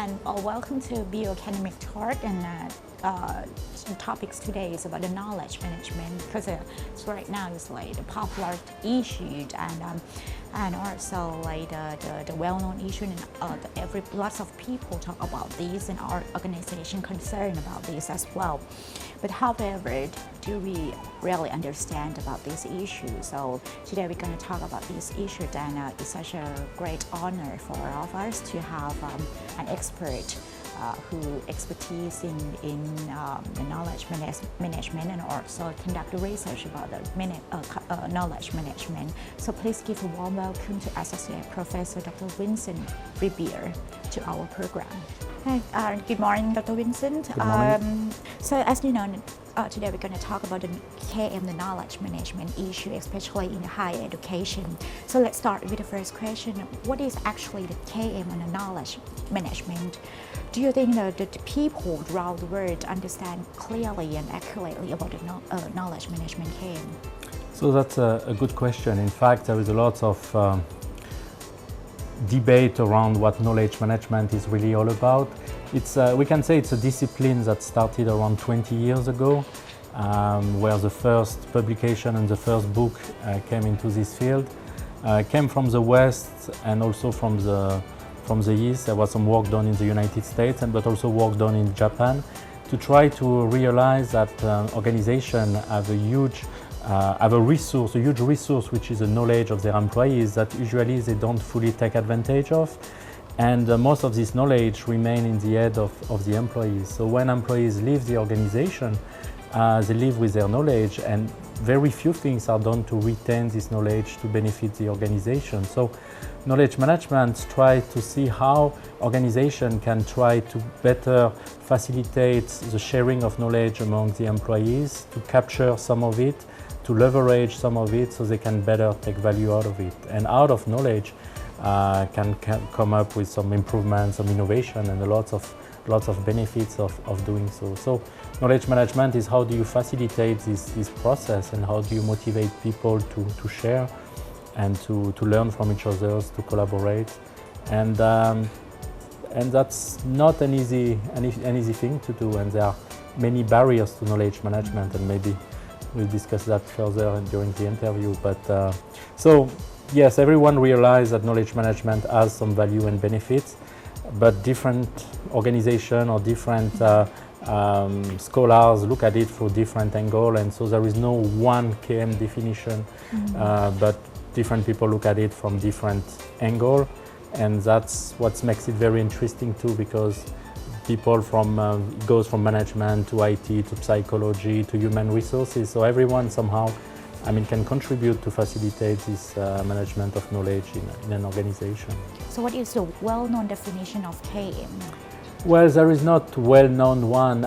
and welcome to Bioacademic Talk. And the topics today is about the knowledge management because right now it's like the popular issue and also like the well-known issue and lots of people talk about this and our organization concerned about this as well. But however, do we really understand about this issue? So today we're going to talk about this issue, and it's such a great honor for all of us to have an expert who expertise in the knowledge management and also conduct research about the knowledge management. So please give a warm welcome to Associate Professor Dr. Vincent Ribiere to our program. Hi, good morning, Dr. Vincent. Good morning. So as you know, today we're going to talk about the KM, the knowledge management issue, especially in higher education. So let's start with the first question. What is actually the KM and the knowledge management? Do you think that the people around the world understand clearly and accurately about the knowledge management KM? So that's a good question. In fact, there is a lot of debate around what knowledge management is really all about. We can say it's a discipline that started around 20 years ago, where the first publication and the first book came into this field. Came from the West and also from the East. There was some work done in the United States, but also work done in Japan to try to realize that organizations have a huge resource, which is the knowledge of their employees that usually they don't fully take advantage of. And most of this knowledge remain in the head of the employees. So when employees leave the organization, they leave with their knowledge, and very few things are done to retain this knowledge to benefit the organization. So knowledge management tries to see how organization can try to better facilitate the sharing of knowledge among the employees, to capture some of it, to leverage some of it so they can better take value out of it. And out of knowledge can come up with some improvements, some innovation, and lots of benefits of doing so. So knowledge management is how do you facilitate this process, and how do you motivate people to share and to learn from each other, to collaborate. And that's not an easy thing to do, and there are many barriers to knowledge management, and maybe we'll discuss that further during the interview. But so yes, everyone realizes that knowledge management has some value and benefits, but different organizations or different scholars look at it through different angles, and so there is no one KM definition, but different people look at it from different angles, and that's what makes it very interesting too, because people it goes from management to IT to psychology to human resources, so everyone somehow can contribute to facilitate this management of knowledge in an organization. So what is the well-known definition of KM? Well, there is not well-known one.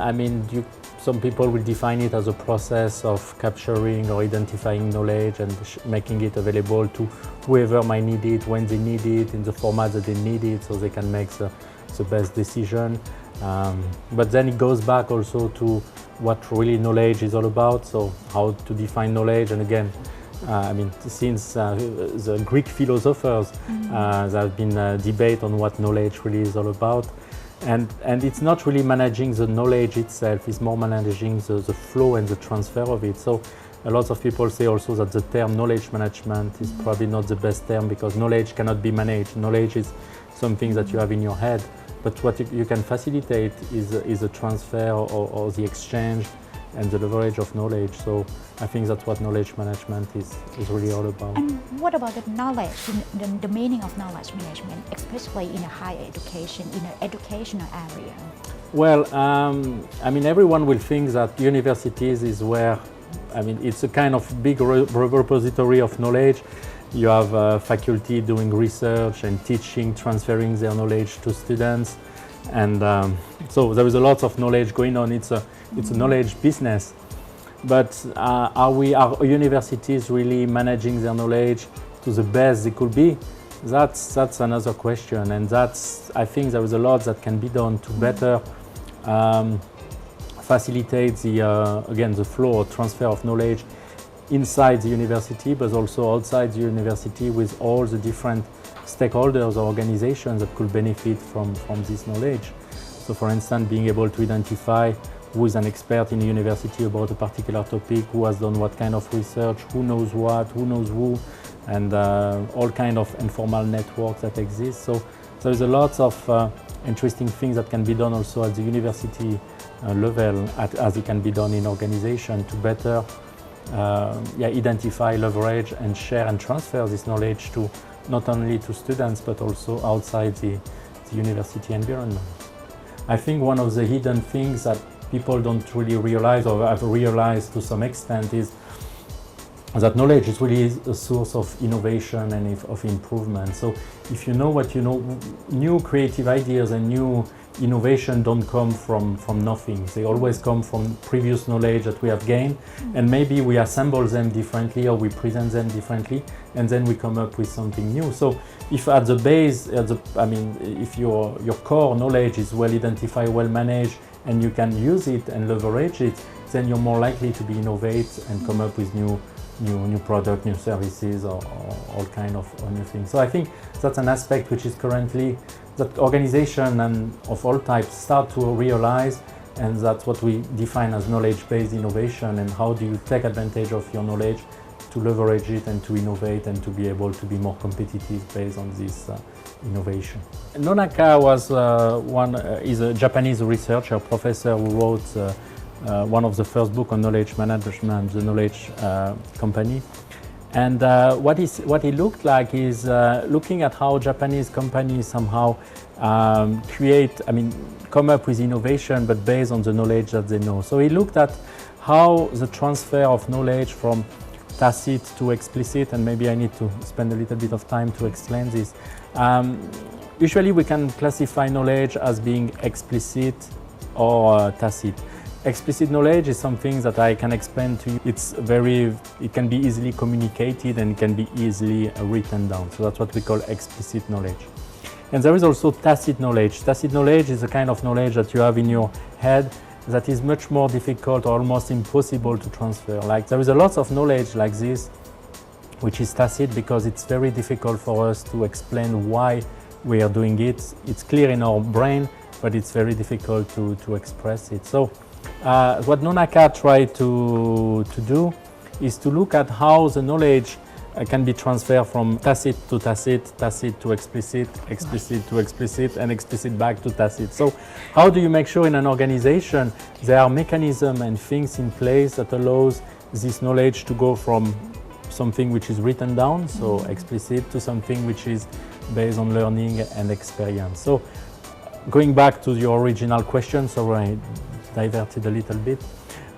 Some people will define it as a process of capturing or identifying knowledge and making it available to whoever might need it, when they need it, in the format that they need it, so they can make the best decision. But then it goes back also to what really knowledge is all about, so how to define knowledge. And again, since the Greek philosophers, there have been a debate on what knowledge really is all about. And it's not really managing the knowledge itself, it's more managing the flow and the transfer of it. So a lot of people say also that the term knowledge management is probably not the best term, because knowledge cannot be managed. Knowledge is something that you have in your head, but what you can facilitate is the transfer or the exchange and the leverage of knowledge. So I think that's what knowledge management is really all about. And what about the knowledge, the meaning of knowledge management, especially in a higher education, in an educational area? Well, everyone will think that universities is where, it's a kind of big repository of knowledge. You have faculty doing research and teaching, transferring their knowledge to students. And so there is a lot of knowledge going on. It's a knowledge business. But are universities really managing their knowledge to the best they could be? That's another question. And I think there is a lot that can be done to better facilitate the flow or transfer of knowledge inside the university, but also outside the university with all the different stakeholders or organizations that could benefit from this knowledge. So for instance, being able to identify who is an expert in a university about a particular topic, who has done what kind of research, who knows what, who knows who, and all kind of informal networks that exist. So there is a lot of interesting things that can be done also at the university level as it can be done in organization to better identify, leverage and share and transfer this knowledge to not only to students but also outside the university environment. I think one of the hidden things that people don't really realize or have realized to some extent is that knowledge is really a source of innovation and of improvement. So if you know what you know, new creative ideas and new innovation don't come from nothing. They always come from previous knowledge that we have gained, and maybe we assemble them differently or we present them differently, and then we come up with something new. So if at the base, if your core knowledge is well identified, well managed, and you can use it and leverage it, then you're more likely to be innovate and come up with new product, new services, or all kind of new things. So I think that's an aspect which is currently that organization and of all types start to realize, and that's what we define as knowledge-based innovation. And how do you take advantage of your knowledge to leverage it and to innovate and to be able to be more competitive based on this innovation. Nonaka was is a Japanese researcher, professor who wrote one of the first books on knowledge management, the Knowledge Company. And what it looked like is looking at how Japanese companies somehow come up with innovation, but based on the knowledge that they know. So he looked at how the transfer of knowledge from tacit to explicit, and maybe I need to spend a little bit of time to explain this. Usually we can classify knowledge as being explicit or tacit. Explicit knowledge is something that I can explain to you. It can be easily communicated and it can be easily written down. So that's what we call explicit knowledge. And there is also tacit knowledge. Tacit knowledge is a kind of knowledge that you have in your head that is much more difficult or almost impossible to transfer. Like there is a lot of knowledge like this, which is tacit because it's very difficult for us to explain why we are doing it. It's clear in our brain, but it's very difficult to express it. So what Nonaka tried to do is to look at how the knowledge can be transferred from tacit to tacit, tacit to explicit, explicit to explicit, and explicit back to tacit. So how do you make sure in an organization there are mechanisms and things in place that allows this knowledge to go from something which is written down, so explicit, to something which is based on learning and experience. So going back to your original question, so I diverted a little bit.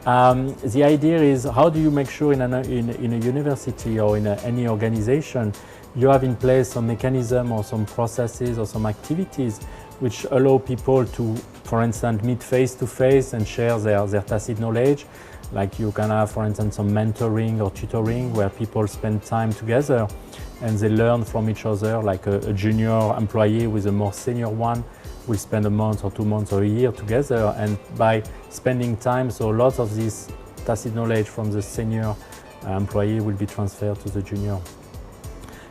The idea is how do you make sure in a university or in any organization you have in place some mechanism or some processes or some activities which allow people to, for instance, meet face to face and share their tacit knowledge. Like you can have, for instance, some mentoring or tutoring where people spend time together and they learn from each other, like a junior employee with a more senior one will spend a month or 2 months or a year together, and by spending time, so lots of this tacit knowledge from the senior employee will be transferred to the junior.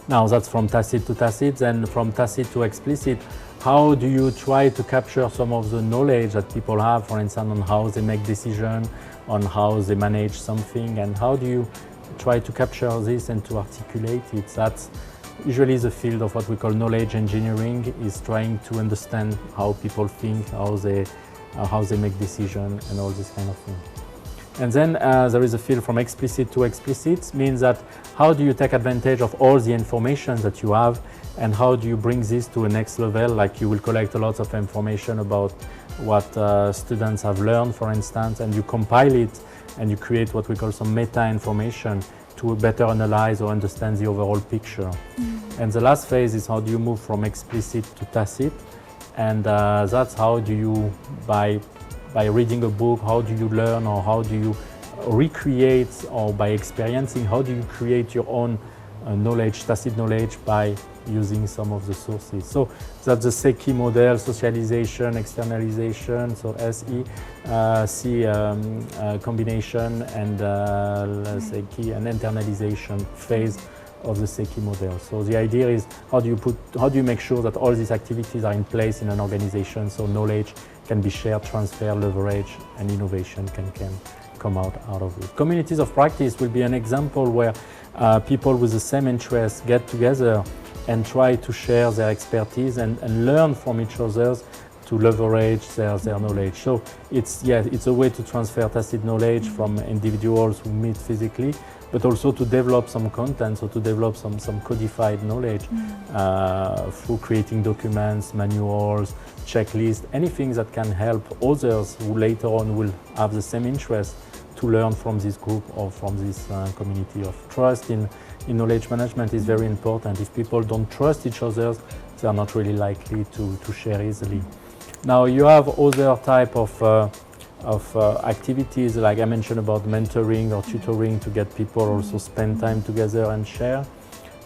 Now that's from tacit to tacit, then from tacit to explicit, how do you try to capture some of the knowledge that people have, for instance, on how they make decisions, on how they manage something, and how do you try to capture this and to articulate it? That's usually the field of what we call knowledge engineering, is trying to understand how people think, how they make decisions, and all this kind of thing. And then there is a field from explicit to explicit, means that how do you take advantage of all the information that you have, and how do you bring this to a next level? Like you will collect a lot of information about what students have learned, for instance, and you compile it and you create what we call some meta information to better analyze or understand the overall picture. And the last phase is how do you move from explicit to tacit, and that's how do you, by reading a book, how do you learn, or how do you recreate, or by experiencing, how do you create your own knowledge, tacit knowledge, by using some of the sources. So that's the SECI model: socialization, externalization, so SE, C combination, and SECI, and internalization phase of the SECI model. So the idea is how do you make sure that all these activities are in place in an organization, so knowledge can be shared, transferred, leveraged, and innovation can come out of it. Communities of practice will be an example where people with the same interests get together and try to share their expertise and learn from each other to leverage their knowledge. So it's a way to transfer tacit knowledge from individuals who meet physically, but also to develop some content, so to develop some codified knowledge through creating documents, manuals, checklists, anything that can help others who later on will have the same interest to learn from this group or from this community of trust in knowledge management is very important. If people don't trust each other, they are not really likely to share easily. Now you have other type of activities, like I mentioned about mentoring or tutoring, to get people also spend time together and share.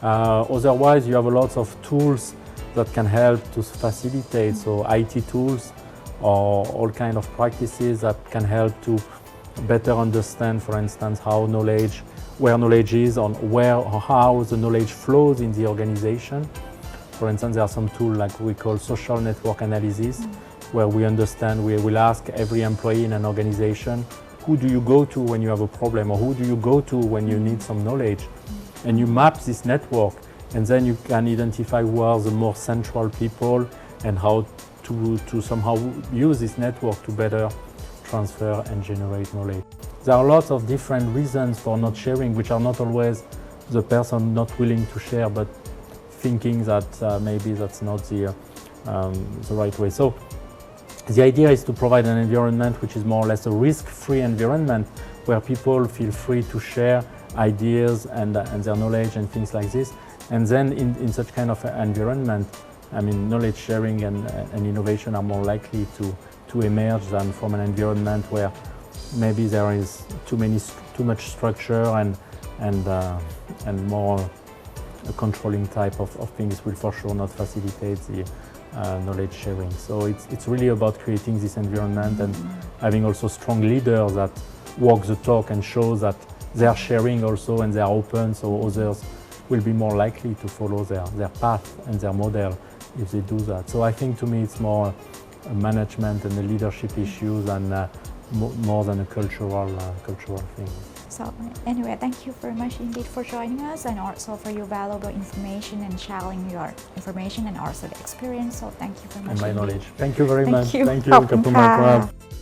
Otherwise, you have a lot of tools that can help to facilitate, so IT tools or all kind of practices that can help to better understand, for instance, where knowledge is, on where or how the knowledge flows in the organization. For instance, there are some tools like we call social network analysis, where we will ask every employee in an organization, who do you go to when you have a problem, or who do you go to when you need some knowledge? And you map this network, and then you can identify who are the more central people and how to somehow use this network to better transfer and generate knowledge. There are lots of different reasons for not sharing, which are not always the person not willing to share, but thinking that maybe that's not the right way. So the idea is to provide an environment which is more or less a risk-free environment, where people feel free to share ideas and their knowledge and things like this. And then in such kind of environment, I mean, knowledge sharing and innovation are more likely to emerge than from an environment where maybe there is too much structure and more a controlling type of things will for sure not facilitate the knowledge sharing. So it's really about creating this environment and having also strong leaders that walk the talk and show that they are sharing also and they are open, so others will be more likely to follow their path and their model if they do that. So I think to me it's more a management and a leadership issue than more than a cultural thing. So anyway, thank you very much indeed for joining us, and also for your valuable information and sharing your information and also the experience. So thank you very much. And my indeed. knowledge. Thank you very much. Thank you. Thank you. ขอบคุณค่ะ ขอบคุณมากครับ